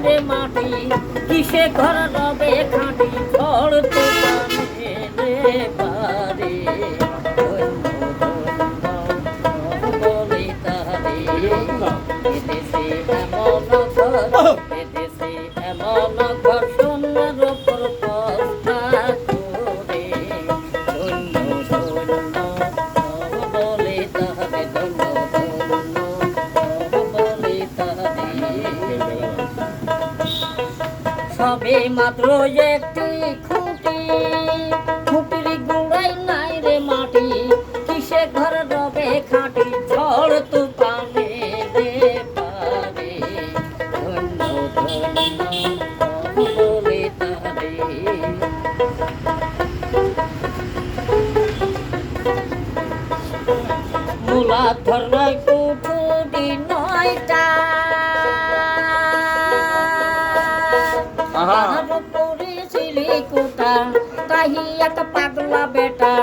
রে মাটি কিসে ঘর রবে খাঁটি খড় তুফানে রে পারে বলি তারে এদেশে এমন ঘর এদেশে এমন ঘর সোনার উপর পস্তা করে ধন্য ধন্য বলি তারে ধন্য ধন্য বলি তারে সবে মাত্র একটি খুঁটি খুঁটির গুড়াই নাই রে মাটি কিসে ঘর রবে খাঁটি ঝড় তুফানে রে পারে ধন্য ধন্য বলে তারে মূলাধর নয় কুঠুরি নয়টা তাহি এক পাগলা বেটা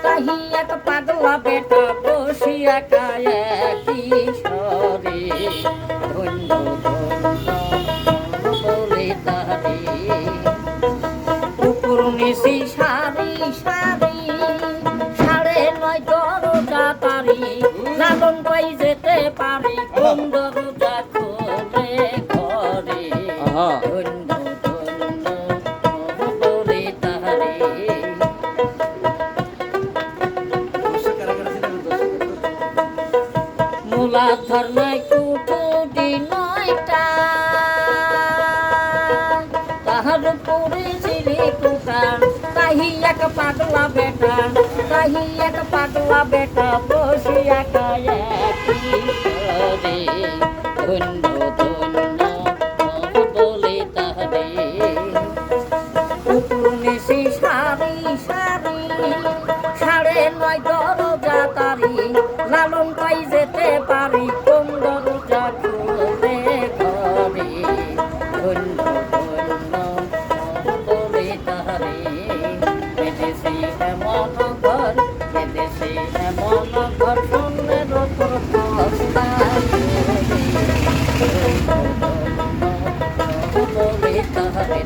তাহি এক পাগলা বেটা বসিয়া কায়ে কিশোরে ধন্য ধন্য বলে তারে কুকুর নিশি সারি সারি সাড়ে নয় দরজা তারি লালন পাই যেতে পারি কোন দরজা খোলে ঘরে ধন্য মূলাধর নয় কুঠুরি নয়টা তাহার উপরে ছিলি কুটা তাহি এক পাগলা বেটা তাহি এক পাগলা বেটা বসিয়া কায়ে কিশোরে ধন্য ধন্য বলে তারে কুকুর নিশি সারি সারি সাড়ে নয় দরজা তারি লালন পাই যেতে পারি কোন দরজা খুলে ঘরে ধন্য ধন্য বলে তারে এদেশে এমন ঘর এদেশে এমন ঘর সোনার উপর পস্তা করে ধন্য ধন্য বলে তারে।